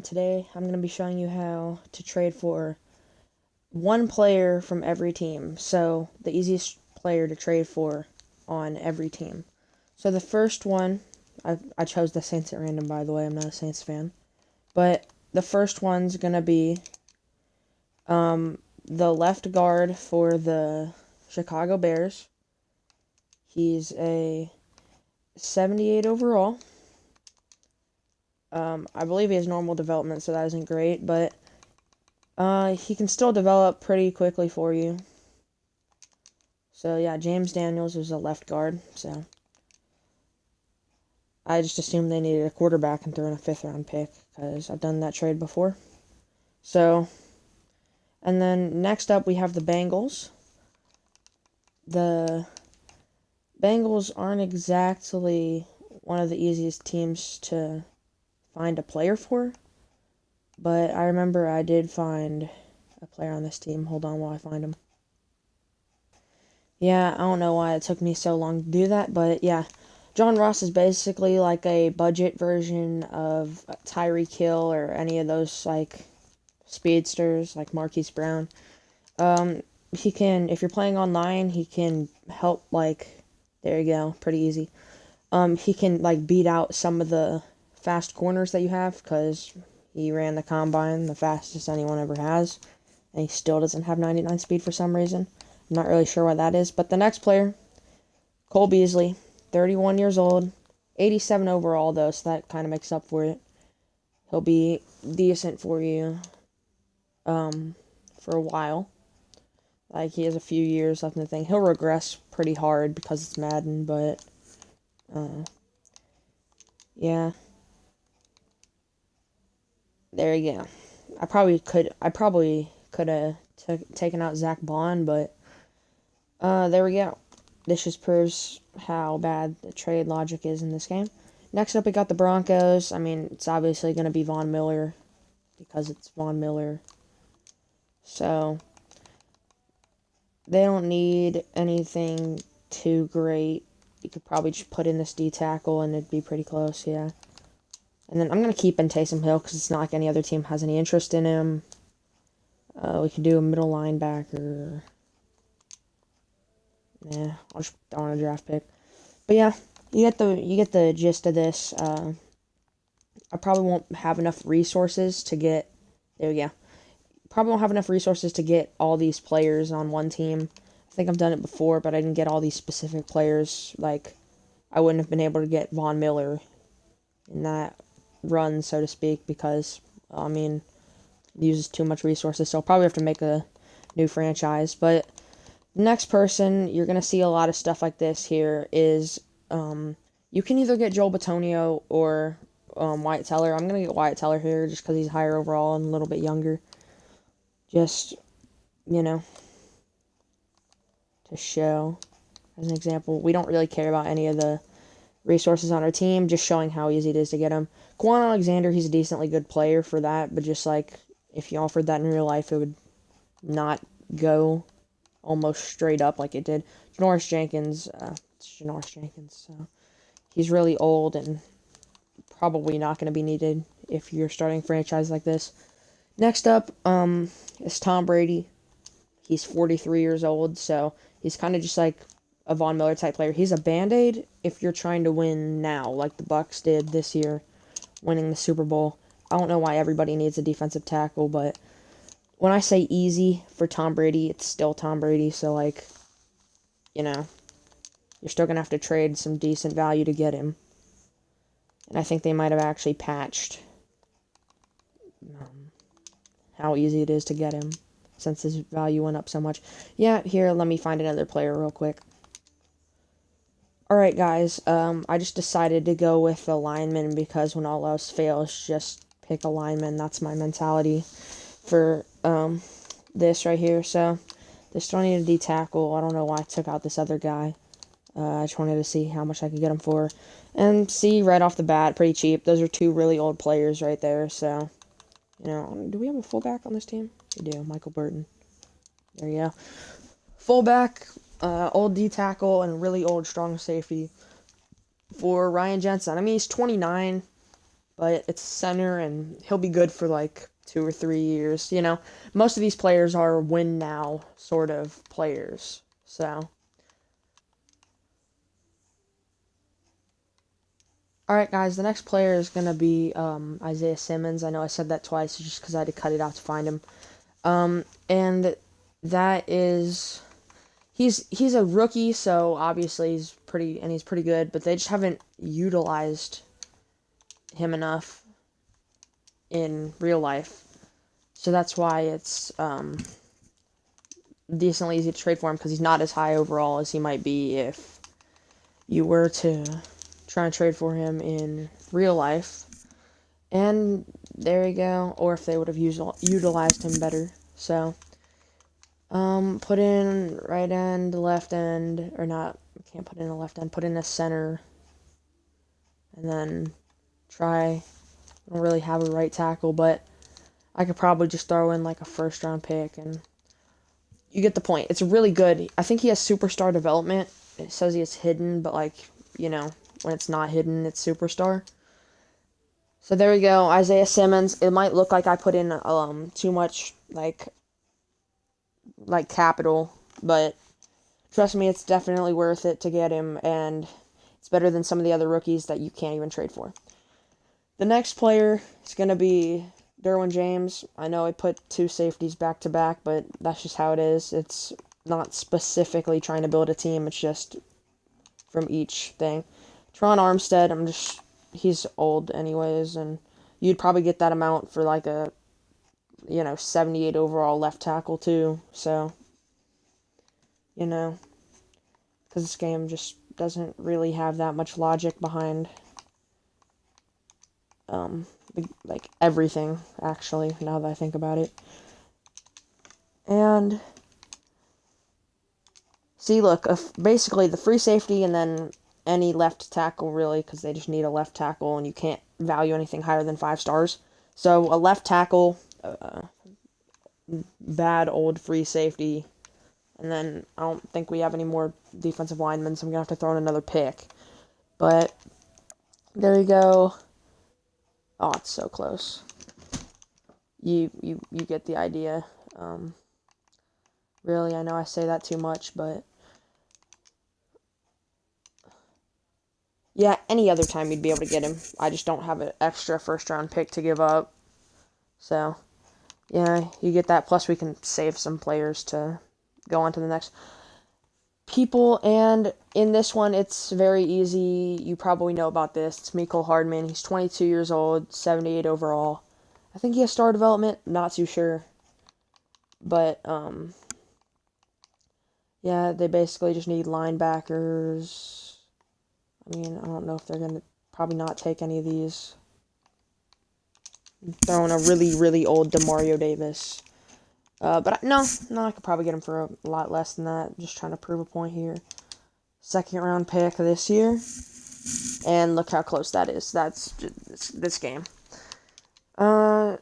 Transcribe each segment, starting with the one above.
Today I'm going to be showing you how to trade for one player from every team. So the easiest player to trade for on every team. So the first one, I chose the Saints at random, by the way. I'm not a Saints fan. But the first one's going to be the left guard for the Chicago Bears. He's a 78 overall. I believe he has normal development, so that isn't great, but he can still develop pretty quickly for you. So yeah, James Daniels is a left guard, so I just assumed they needed a quarterback and threw in a 5th-round pick, because I've done that trade before. So, and then next up we have the Bengals. The Bengals aren't exactly one of the easiest teams to find a player for, but I remember I did find a player on this team. Hold on while I find him. Yeah, I don't know why it took me so long to do that, but yeah. John Ross is basically like a budget version of Tyreek Hill or any of those like speedsters like Marquise Brown. He can, if you're playing online, he can help there you go, pretty easy. He can like beat out some of the fast corners that you have because he ran the combine the fastest anyone ever has, and he still doesn't have 99 speed for some reason. I'm not really sure why that is. But the next player, Cole Beasley, 31 years old, 87 overall though, so that kind of makes up for it. He'll be decent for you for a while. Like, he has a few years left in the thing. He'll regress pretty hard because it's Madden, but yeah. There you go. I probably could have taken out Zack Martin, but there we go. This just proves how bad the trade logic is in this game. Next up, we got the Broncos. I mean, it's obviously going to be Von Miller because it's Von Miller. So, they don't need anything too great. You could probably just put in this D tackle and it'd be pretty close, yeah. And then I'm going to keep in Taysom Hill because it's not like any other team has any interest in him. We could do a middle linebacker. Nah, I'll just throw on a draft pick. But yeah, you get the gist of this. I probably won't have enough resources to get. There we go. Probably won't have enough resources to get all these players on one team. I think I've done it before, but I didn't get all these specific players. Like, I wouldn't have been able to get Von Miller in that run, so to speak, because I mean, it uses too much resources. So I'll probably have to make a new franchise. But the next person, you're gonna see a lot of stuff like this here. Is you can either get Joel Bitonio or Wyatt Teller. I'm gonna get Wyatt Teller here just because he's higher overall and a little bit younger. Just, you know, to show as an example. We don't really care about any of the resources on our team, just showing how easy it is to get him. Quan Alexander, he's a decently good player for that, but just like if you offered that in real life, it would not go almost straight up like it did. Janoris Jenkins, it's Janoris Jenkins, so he's really old and probably not going to be needed if you're starting a franchise like this. Next up, is Tom Brady. He's 43 years old, so he's kind of just like a Von Miller type player. He's a band-aid if you're trying to win now, like the Bucks did this year, winning the Super Bowl. I don't know why everybody needs a defensive tackle, but when I say easy for Tom Brady, it's still Tom Brady, so like, you know, you're still going to have to trade some decent value to get him. And I think they might have actually patched how easy it is to get him since his value went up so much. Yeah, here, let me find another player real quick. Alright, guys, I just decided to go with a lineman because when all else fails, just pick a lineman. That's my mentality for this right here. So, this don't need a D tackle. I don't know why I took out this other guy. I just wanted to see how much I could get him for. And see, right off the bat, pretty cheap. Those are two really old players right there, so, you know, do we have a fullback on this team? We do, Michael Burton. There you go. Fullback, old D tackle, and really old strong safety for Ryan Jensen. I mean, he's 29. but it's center, and he'll be good for like 2 or 3 years. Most of these players are win now sort of players. So, all right, guys, the next player is gonna be Isaiah Simmons. I know I said that twice just because I had to cut it out to find him. And that is he's a rookie, so obviously he's pretty good, but they just haven't utilized him enough in real life. So that's why it's decently easy to trade for him, because he's not as high overall as he might be if you were to try and trade for him in real life. And there you go. Or if they would have utilized him better. So, put in right end, left end, or not, can't put in a left end, put in a center, and then I don't really have a right tackle, but I could probably just throw in like a first round pick, and you get the point. It's really good. I think he has superstar development. It says he is hidden, but like, when it's not hidden, it's superstar. So there we go, Isaiah Simmons. It might look like I put in too much like capital, but trust me, it's definitely worth it to get him, and it's better than some of the other rookies that you can't even trade for. The next player is going to be Darwin James. I know I put two safeties back to back, but that's just how it is. It's not specifically trying to build a team, it's just from each thing. Tron Armstead, he's old anyways, and you'd probably get that amount for like a 78 overall left tackle too. So, because this game just doesn't really have that much logic behind like everything, actually, now that I think about it. And see, look, basically the free safety and then any left tackle, really, because they just need a left tackle, and you can't value anything higher than 5 stars. So a left tackle, bad old free safety, and then I don't think we have any more defensive linemen, so I'm going to have to throw in another pick. But there you go. Oh, it's so close. You get the idea. Really, I know I say that too much, but yeah, any other time you'd be able to get him. I just don't have an extra first-round pick to give up. So, yeah, you get that. Plus, we can save some players to go on to the next people. And in this one, it's very easy. You probably know about this. It's Mecole Hardman. He's 22 years old, 78 overall. I think he has star development. Not too sure. But, yeah, they basically just need linebackers. I mean, I don't know if they're going to probably not take any of these. Throwing a really, really old DeMario Davis. But no, I could probably get him for a lot less than that. Just trying to prove a point here. Second round pick this year. And look how close that is. That's just this game. A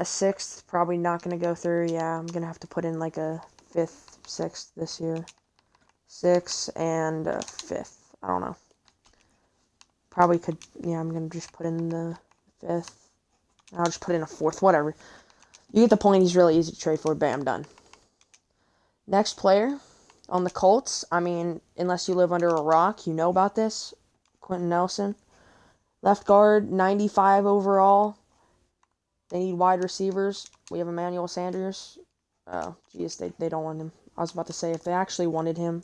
sixth, probably not going to go through. Yeah, I'm going to have to put in like a fifth, sixth this year. 6 and a fifth. I don't know. Probably could, yeah, I'm going to just put in the fifth. I'll just put in a fourth, whatever. You get the point. He's really easy to trade for. Bam, done. Next player on the Colts. I mean, unless you live under a rock, you know about this. Quentin Nelson. Left guard, 95 overall. They need wide receivers. We have Emmanuel Sanders. Oh, geez, they don't want him. I was about to say, if they actually wanted him,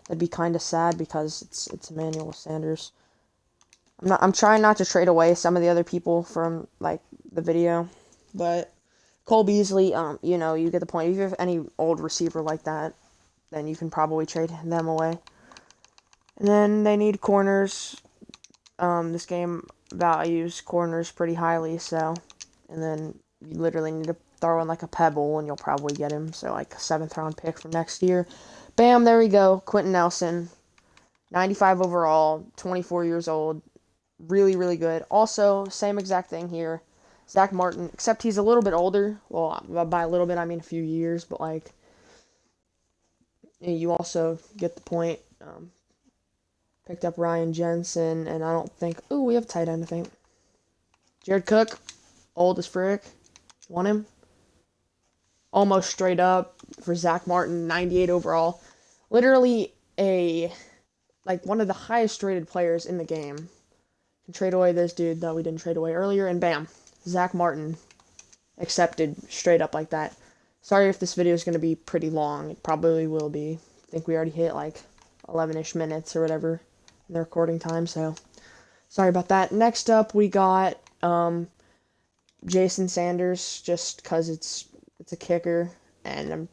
that'd be kind of sad, because it's Emmanuel Sanders. I'm trying not to trade away some of the other people from like the video, but Cole Beasley, you get the point. If you have any old receiver like that, then you can probably trade them away. And then they need corners. This game values corners pretty highly, so, and then you literally need to throw in like a pebble, and you'll probably get him. So like a 7th round pick for next year. Bam, there we go. Quentin Nelson, 95 overall, 24 years old. Really, really good. Also, same exact thing here. Zack Martin, except he's a little bit older. Well, by a little bit, I mean a few years, but like, you also get the point. Picked up Ryan Jensen, and I don't think... Ooh, we have tight end, I think. Jared Cook, old as frick. Want him? Almost straight up for Zack Martin, 98 overall. Literally one of the highest rated players in the game. Can trade away this dude that we didn't trade away earlier, and bam, Zack Martin accepted straight up like that. Sorry if this video is going to be pretty long. It probably will be. I think we already hit like 11-ish minutes or whatever in the recording time, so sorry about that. Next up, we got Jason Sanders, just because it's a kicker, and I'm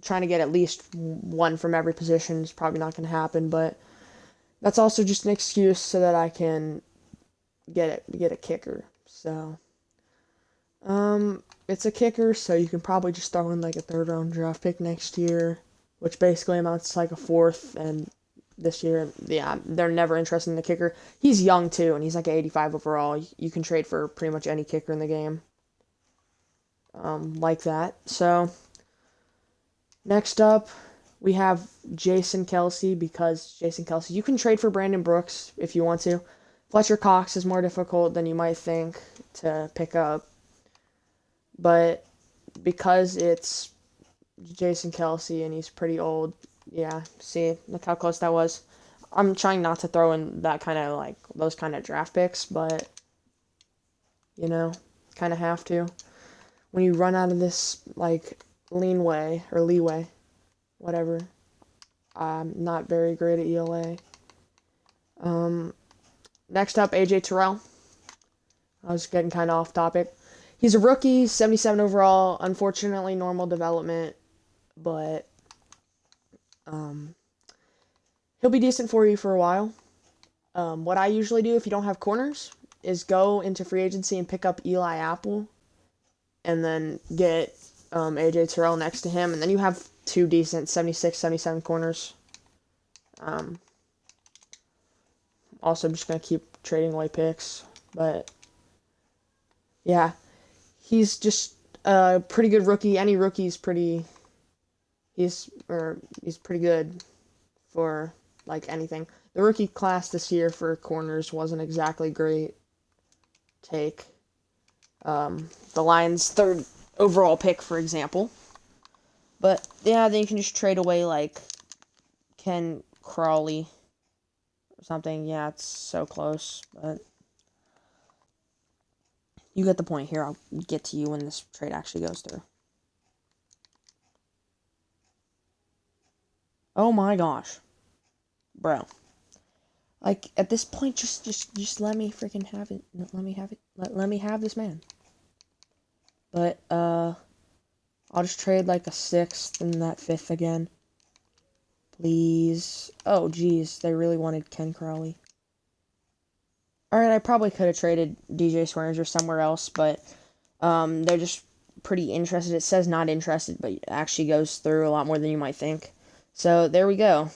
trying to get at least one from every position. It's probably not going to happen, but that's also just an excuse so that I can get a kicker. So, it's a kicker, so you can probably just throw in like a 3rd round draft pick next year, which basically amounts to like a 4th, and this year, yeah, they're never interested in the kicker. He's young too, and he's like 85 overall. You can trade for pretty much any kicker in the game. Like that. So, next up, we have Jason Kelsey, because Jason Kelsey, you can trade for Brandon Brooks if you want to. Fletcher Cox is more difficult than you might think to pick up. But because it's Jason Kelsey and he's pretty old, yeah, see, look how close that was. I'm trying not to throw in that kind of, like, those kind of draft picks, but, you know, kind of have to. When you run out of this, like, leeway, whatever. I'm not very great at ELA. Next up, AJ Tyrell. I was getting kind of off topic. He's a rookie, 77 overall. Unfortunately, normal development, but he'll be decent for you for a while. What I usually do if you don't have corners is go into free agency and pick up Eli Apple, and then get AJ Tyrell next to him, and then you have 2 decent 76, 77 corners. Also, I'm just going to keep trading away picks, but yeah, he's just a pretty good rookie. Any rookie's he's pretty good for, like, anything. The rookie class this year for corners wasn't exactly great. Take the Lions' 3rd overall pick, for example. But, yeah, then you can just trade away, like, Ken Crawley or something. Yeah, it's so close, but you get the point here. I'll get to you when this trade actually goes through. Oh my gosh. Bro. Like, at this point, just let me freaking have it. Let me have it. Let me have this man. But, I'll just trade, like, a 6th and that 5th again. Please. Oh, geez. They really wanted Ken Crawley. Alright, I probably could have traded DJ Swearinger or somewhere else, but, they're just pretty interested. It says not interested, but it actually goes through a lot more than you might think. So, there we go.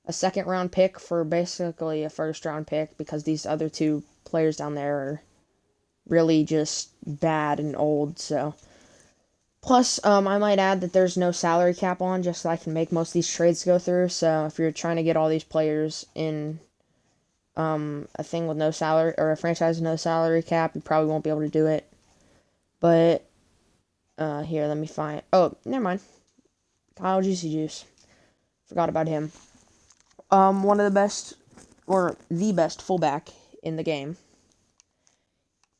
A 2nd round pick for basically a 1st round pick, because these other 2 players down there are really just bad and old, so. Plus, I might add that there's no salary cap on, just so I can make most of these trades go through. So if you're trying to get all these players in a thing with no salary, or a franchise with no salary cap, you probably won't be able to do it. But here, let me find. Oh, never mind. Kyle Juicy Juice. Forgot about him. One of the best, or the best fullback in the game.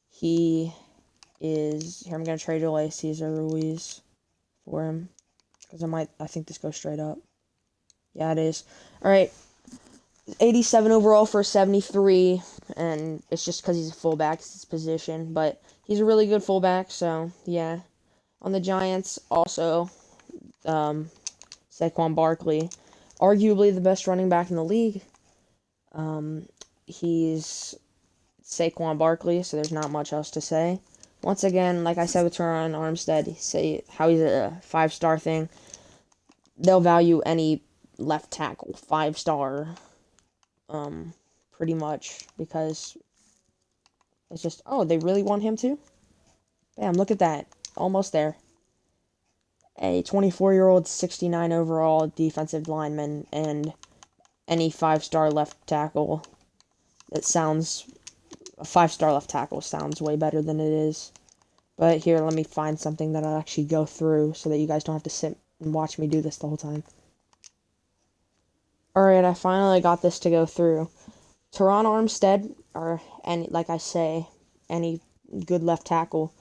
He is, here, I'm going to trade away Cesar Ruiz for him, because I think this goes straight up. Yeah, it is. Alright, 87 overall for 73, and it's just because he's a fullback, it's his position, but he's a really good fullback, so, yeah. On the Giants, also, Saquon Barkley, arguably the best running back in the league. He's Saquon Barkley, so there's not much else to say. Once again, like I said with Teron Armstead, say how he's a 5-star thing. They'll value any left tackle 5-star, pretty much, because it's just, oh, they really want him to? Bam, look at that. Almost there. A 24-year-old, 69 overall defensive lineman, and any 5-star left tackle that sounds a 5-star left tackle sounds way better than it is. But here, let me find something that I'll actually go through so that you guys don't have to sit and watch me do this the whole time. Alright, I finally got this to go through. Teron Armstead, or any, like I say, any good left tackle,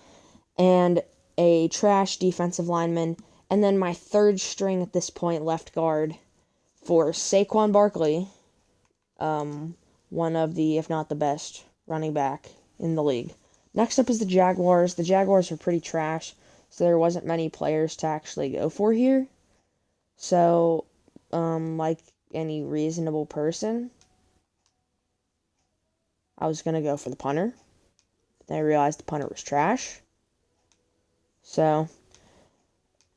and a trash defensive lineman, and then my third string at this point, left guard, for Saquon Barkley, one of the, if not the best, running back in the league. Next up is the Jaguars. The Jaguars are pretty trash, so there wasn't many players to actually go for here. So, like any reasonable person, I was going to go for the punter. Then I realized the punter was trash. So,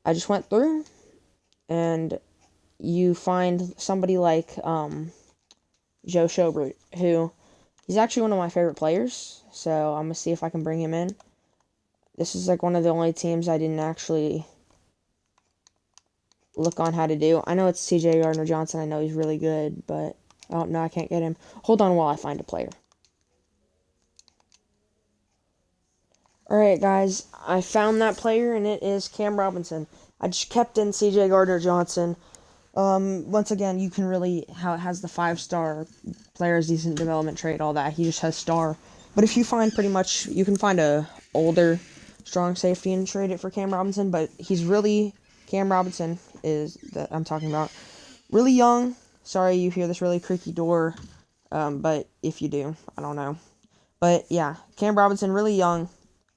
I just went through, and you find somebody like Joe Schobert, who he's actually one of my favorite players, so I'm going to see if I can bring him in. This is like one of the only teams I didn't actually look on how to do. I know it's CJ Gardner-Johnson. I know he's really good, but oh no, I can't get him. Hold on while I find a player. Alright, guys, I found that player, and it is Cam Robinson. I just kept in CJ Gardner-Johnson. Once again, you can really, how it has the 5-star players, decent development trait, all that. He just has star. But if you find pretty much, you can find a older, strong safety and trade it for Cam Robinson, but he's really, Cam Robinson is, that I'm talking about, really young. Sorry you hear this really creaky door, but if you do, I don't know. But yeah, Cam Robinson, really young.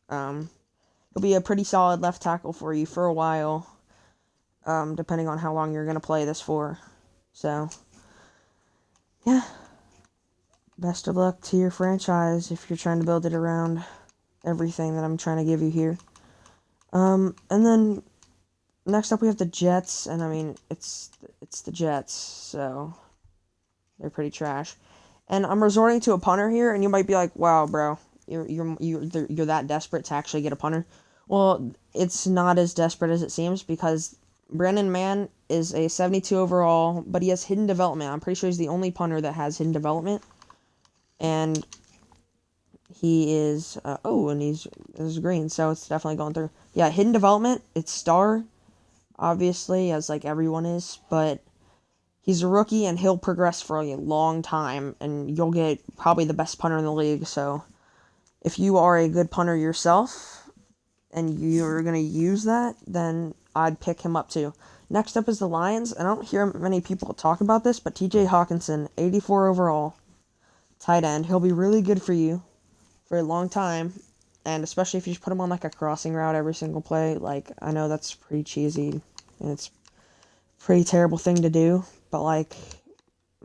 He'll be a pretty solid left tackle for you for a while. Depending on how long you're going to play this for. So, yeah. Best of luck to your franchise if you're trying to build it around everything that I'm trying to give you here. And then, next up we have the Jets, and I mean, it's the Jets, so they're pretty trash. And I'm resorting to a punter here, and you might be like, wow, bro, you're that desperate to actually get a punter. Well, it's not as desperate as it seems, because Brandon Mann is a 72 overall, but he has hidden development. I'm pretty sure he's the only punter that has hidden development. And he is, and he's green, so it's definitely going through. Yeah, hidden development, it's star, obviously, as like everyone is, but he's a rookie, and he'll progress for a long time, and you'll get probably the best punter in the league. So if you are a good punter yourself, and you're going to use that, then I'd pick him up too. Next up is the Lions, and I don't hear many people talk about this, but TJ Hawkinson, 84 overall, tight end. He'll be really good for you for a long time, and especially if you just put him on like a crossing route every single play. Like, I know that's pretty cheesy, and it's a pretty terrible thing to do, but like,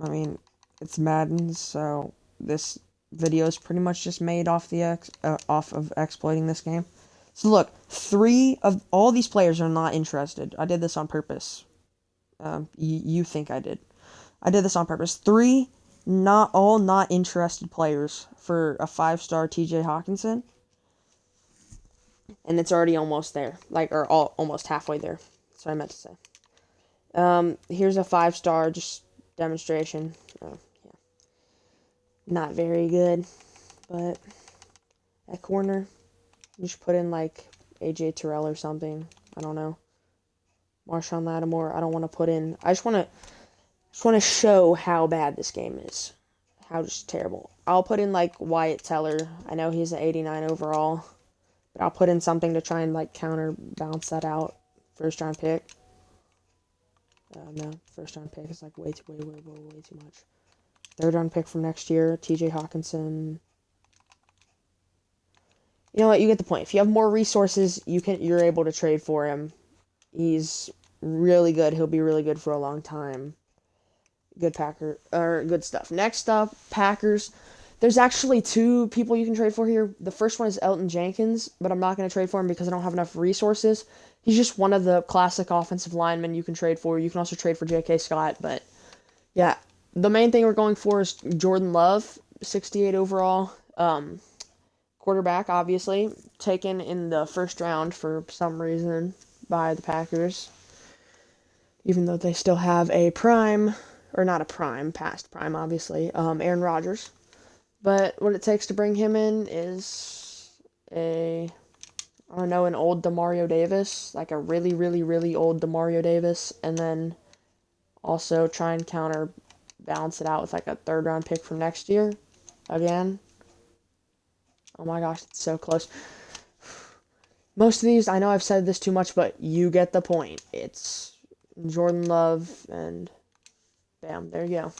I mean, it's Madden, so this video is pretty much just made off of exploiting this game. So look, 3 of all these players are not interested. I did this on purpose. You think I did. I did this on purpose. 3 not interested players for a 5-star TJ Hawkinson. And it's already almost there. Almost halfway there. That's what I meant to say. Here's a 5-star, just demonstration. Yeah. Not very good. But at corner, you should put in like AJ Tyrell or something. I don't know. Marshawn Lattimore. I don't want to put in. I just want to show how bad this game is. How just terrible. I'll put in like Wyatt Teller. I know he's an 89 overall, but I'll put in something to try and like counterbalance that out. First round pick. No, first round pick is like way too much. Third round pick from next year. TJ Hawkinson. You know what? You get the point. If you have more resources, you're able to trade for him. He's really good. He'll be really good for a long time. Good stuff. Next up, Packers. There's actually 2 people you can trade for here. The first one is Elton Jenkins, but I'm not going to trade for him because I don't have enough resources. He's just one of the classic offensive linemen you can trade for. You can also trade for J.K. Scott, but yeah. The main thing we're going for is Jordan Love, 68 overall. Quarterback, obviously, taken in the first round for some reason by the Packers. Even though they still have a prime, or not a prime, past prime, obviously, Aaron Rodgers. But what it takes to bring him in is I don't know, an old Demario Davis, like a really, really, really old Demario Davis, and then also try and balance it out with like a third round pick from next year. Again. Oh my gosh, it's so close. Most of these, I know I've said this too much, but you get the point. It's Jordan Love, and bam, there you go.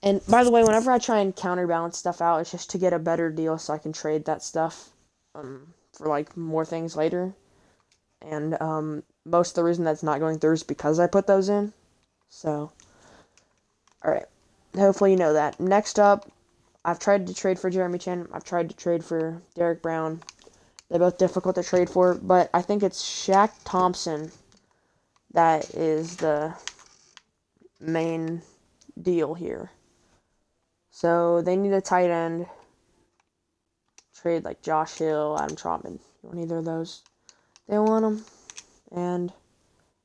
And by the way, whenever I try and counterbalance stuff out, it's just to get a better deal so I can trade that stuff for like more things later. And most of the reason that's not going through is because I put those in. So, alright. Hopefully you know that. Next up, I've tried to trade for Jeremy Chin. I've tried to trade for Derek Brown. They're both difficult to trade for, but I think it's Shaq Thompson that is the main deal here. So they need a tight end. Trade like Josh Hill, Adam Trotman. You want either of those? They want them. And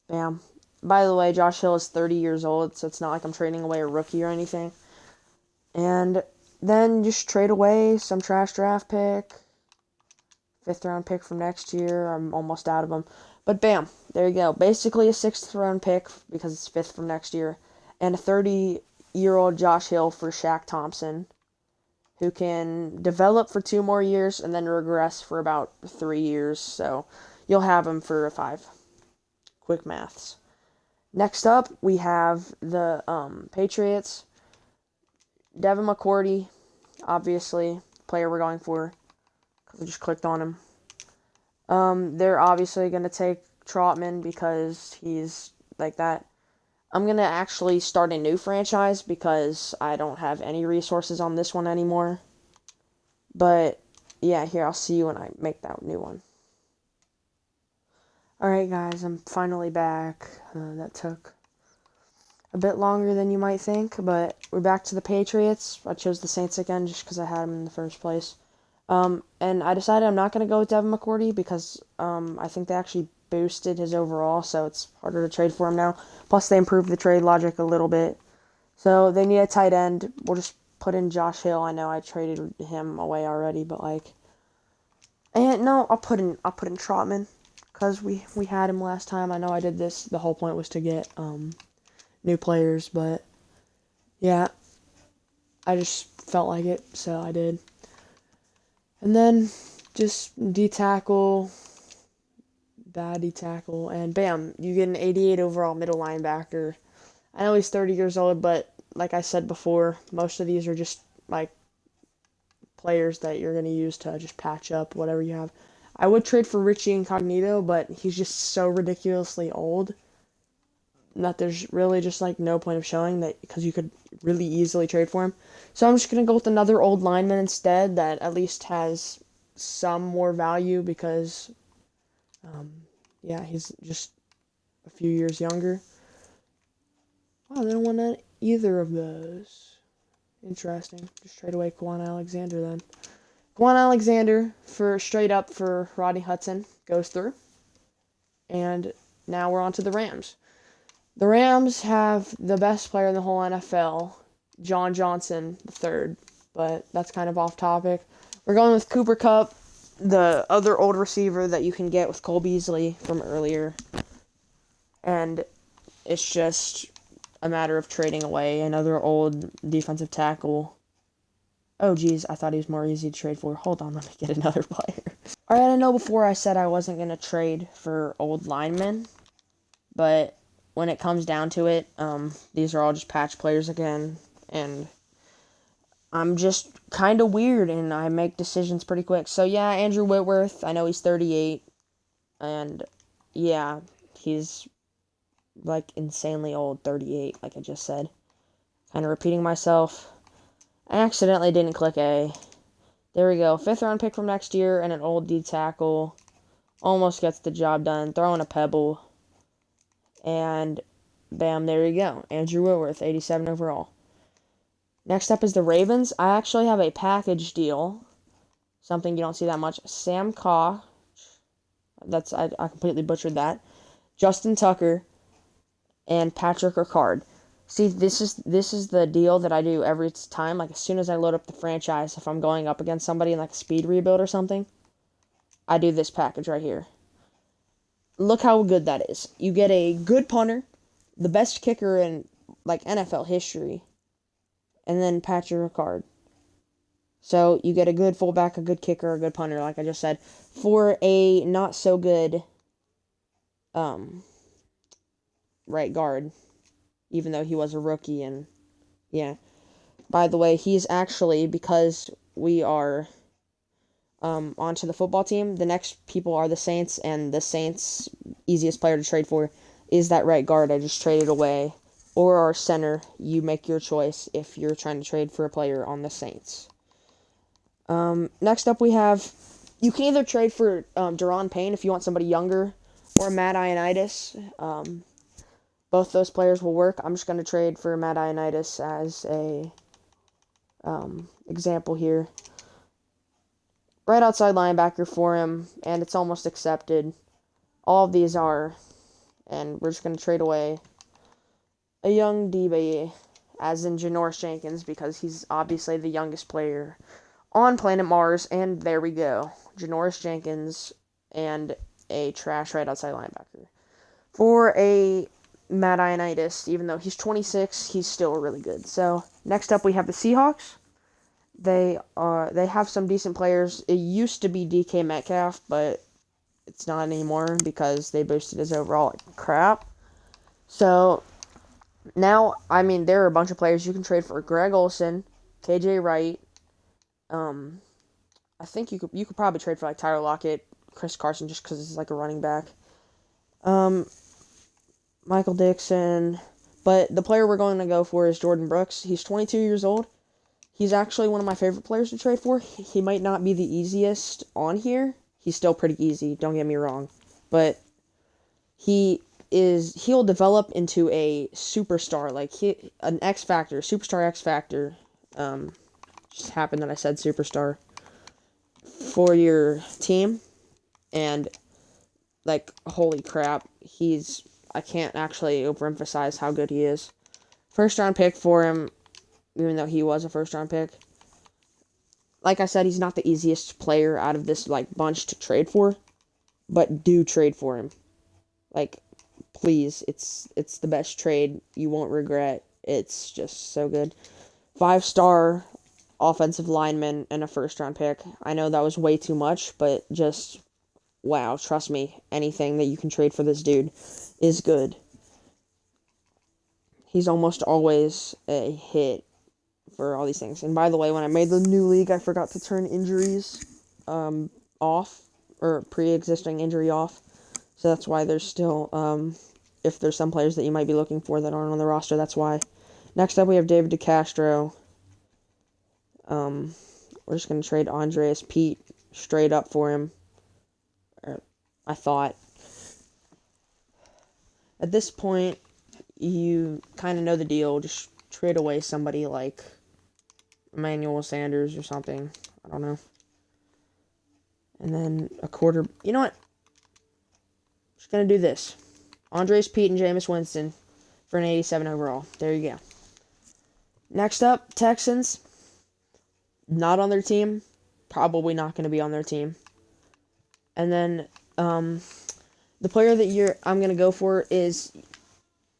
bam. By the way, Josh Hill is 30 years old, so it's not like I'm trading away a rookie or anything. And then just trade away some trash draft pick. 5th round pick from next year. I'm almost out of them. But bam, there you go. Basically a 6th round pick because it's 5th from next year. And a 30-year-old Josh Hill for Shaq Thompson, who can develop for 2 more years and then regress for about 3 years. So you'll have him for 5. Quick maths. Next up, we have the Patriots. Devin Mccourty, obviously, player we're going for. I just clicked on him. They're obviously going to take Trotman because he's like that. I'm going to actually start a new franchise because I don't have any resources on this one anymore. But, yeah, here, I'll see you when I make that new one. Alright, guys, I'm finally back. That took a bit longer than you might think, but we're back to the Patriots. I chose the Saints again just because I had them in the first place. And I decided I'm not going to go with Devin Mccourty because I think they actually boosted his overall, so it's harder to trade for him now. Plus, they improved the trade logic a little bit. So they need a tight end. We'll just put in Josh Hill. I know I traded him away already, but and no, I'll put in Trotman because we had him last time. I know I did this. The whole point was to get new players, but yeah, I just felt like it, so I did. And then just D-tackle, bad D-tackle, and bam, you get an 88 overall middle linebacker. I know he's 30 years old, but like I said before, most of these are just like players that you're going to use to just patch up whatever you have. I would trade for Richie Incognito, but he's just so ridiculously old that there's really just like no point of showing that because you could really easily trade for him. So I'm just going to go with another old lineman instead that at least has some more value because, yeah, he's just a few years younger. Wow, they don't want either of those. Interesting. Just trade away Quan Alexander then. Quan Alexander for straight up for Rodney Hudson goes through. And now we're on to the Rams. The Rams have the best player in the whole NFL, John Johnson III, but that's kind of off topic. We're going with Cooper Kupp, the other old receiver that you can get with Cole Beasley from earlier. And it's just a matter of trading away another old defensive tackle. Oh, geez, I thought he was more easy to trade for. Hold on, let me get another player. Alright, I know before I said I wasn't going to trade for old linemen, but when it comes down to it, these are all just patch players again, and I'm just kind of weird, and I make decisions pretty quick. So, yeah, Andrew Whitworth, I know he's 38, and, yeah, he's, like, insanely old, 38, like I just said. Kind of repeating myself. I accidentally didn't click A. There we go. 5th round pick from next year and an old D tackle. Almost gets the job done. Throwing a pebble. And bam, there you go. Andrew Whitworth, 87 overall. Next up is the Ravens. I actually have a package deal. Something you don't see that much. Sam Caw. I completely butchered that. Justin Tucker. And Patrick Ricard. See, this is the deal that I do every time. Like as soon as I load up the franchise, if I'm going up against somebody in like a speed rebuild or something, I do this package right here. Look how good that is. You get a good punter, the best kicker in like NFL history, and then Patrick Ricard. So you get a good fullback, a good kicker, a good punter, like I just said, for a not so good right guard, even though he was a rookie. And yeah, by the way, he's actually, because we are onto the football team, the next people are the Saints, and the Saints' easiest player to trade for is that right guard I just traded away, or our center. You make your choice if you're trying to trade for a player on the Saints. Next up we have, you can either trade for Daron Payne if you want somebody younger, or Matt Ioannidis. Both those players will work. I'm just going to trade for Matt Ioannidis as a example here. Right outside linebacker for him, and it's almost accepted. All of these are, and we're just going to trade away a young DB, as in Janoris Jenkins, because he's obviously the youngest player on planet Mars, and there we go. Janoris Jenkins and a trash right outside linebacker. For a Matt Ioannidis, even though he's 26, he's still really good. So, next up we have the Seahawks. They have some decent players. It used to be DK Metcalf, but it's not anymore because they boosted his overall crap. So, now, I mean, there are a bunch of players you can trade for. Greg Olsen, KJ Wright, I think you could probably trade for like Tyler Lockett, Chris Carson, just because it's like a running back. Michael Dixon, but the player we're going to go for is Jordan Brooks. He's 22 years old. He's actually one of my favorite players to trade for. He might not be the easiest on here. He's still pretty easy, don't get me wrong, but he'll develop into a superstar, like an X Factor, superstar X Factor. Just happened that I said superstar for your team, and like holy crap, I can't actually overemphasize how good he is. First round pick for him, even though he was a first round pick. Like I said, he's not the easiest player out of this like bunch to trade for, but do trade for him. Like, please, it's the best trade. You won't regret. It's just so good. 5-star offensive lineman and a first round pick. I know that was way too much, but just wow, trust me, anything that you can trade for this dude is good. He's almost always a hit for all these things. And by the way, when I made the new league, I forgot to turn injuries off, or pre-existing injury off. So that's why there's still, if there's some players that you might be looking for that aren't on the roster, that's why. Next up, we have David Castro. We're just going to trade Andreas Pete straight up for him. I thought. At this point, you kind of know the deal. Just trade away somebody like Emmanuel Sanders or something. I don't know. And then a quarter. You know what? Just going to do this. Andreas Pete and Jameis Winston for an 87 overall. There you go. Next up, Texans. Not on their team. Probably not going to be on their team. And then the player that I'm going to go for is,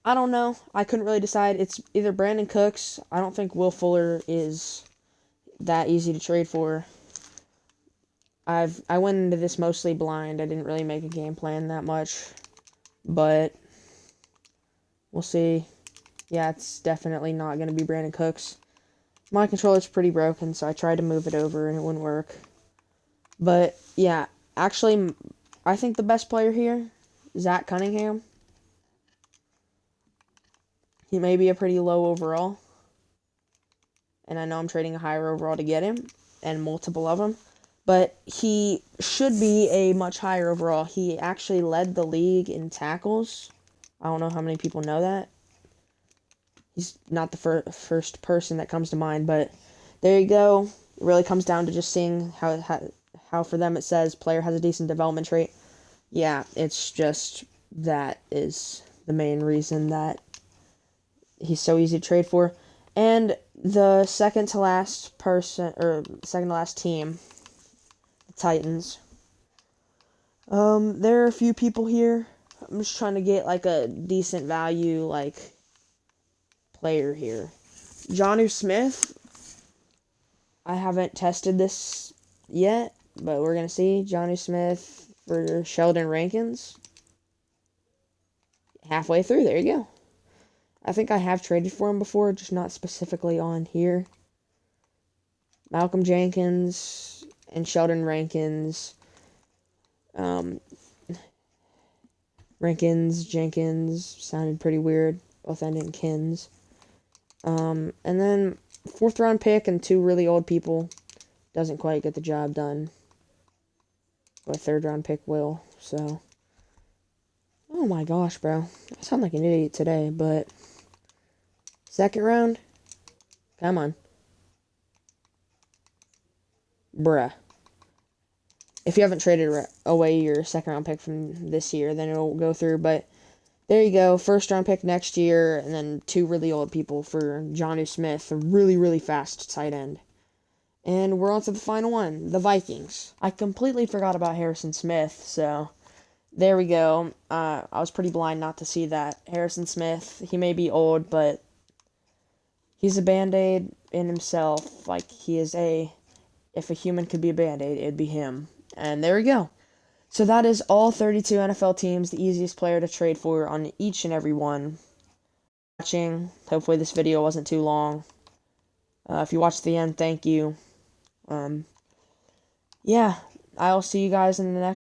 I don't know. I couldn't really decide. It's either Brandon Cooks. I don't think Will Fuller is that easy to trade for. I went into this mostly blind. I didn't really make a game plan that much. But we'll see. Yeah, it's definitely not going to be Brandon Cooks. My controller's pretty broken, so I tried to move it over and it wouldn't work. But yeah, actually, I think the best player here, Zach Cunningham. He may be a pretty low overall. And I know I'm trading a higher overall to get him, and multiple of them. But he should be a much higher overall. He actually led the league in tackles. I don't know how many people know that. He's not the first person that comes to mind, but there you go. It really comes down to just seeing how for them it says player has a decent development trait. Yeah, it's just that is the main reason that He's so easy to trade for. And the second to last team, the Titans. There are a few people here. I'm just trying to get like a decent value like player here. Jonnu Smith. I haven't tested this yet, but we're gonna see. Jonnu Smith for Sheldon Rankins. Halfway through, there you go. I think I have traded for him before, just not specifically on here. Malcolm Jenkins and Sheldon Rankins. Jenkins sounded pretty weird. Both ended in Kins. And then 4th round pick and 2 really old people. Doesn't quite get the job done. But a 3rd round pick will, so. Oh my gosh, bro. I sound like an idiot today, but 2nd round? Come on. Bruh. If you haven't traded away your 2nd round pick from this year, then it'll go through, but there you go. 1st round pick next year, and then 2 really old people for Jonnu Smith, a really, really fast tight end. And we're on to the final one, the Vikings. I completely forgot about Harrison Smith, so there we go. I was pretty blind not to see that. Harrison Smith, he may be old, but he's a Band-Aid in himself. Like, if a human could be a Band-Aid, it'd be him. And there we go. So that is all 32 NFL teams, the easiest player to trade for on each and every one. Watching. Hopefully this video wasn't too long. If you watched the end, thank you. Yeah, I'll see you guys in the next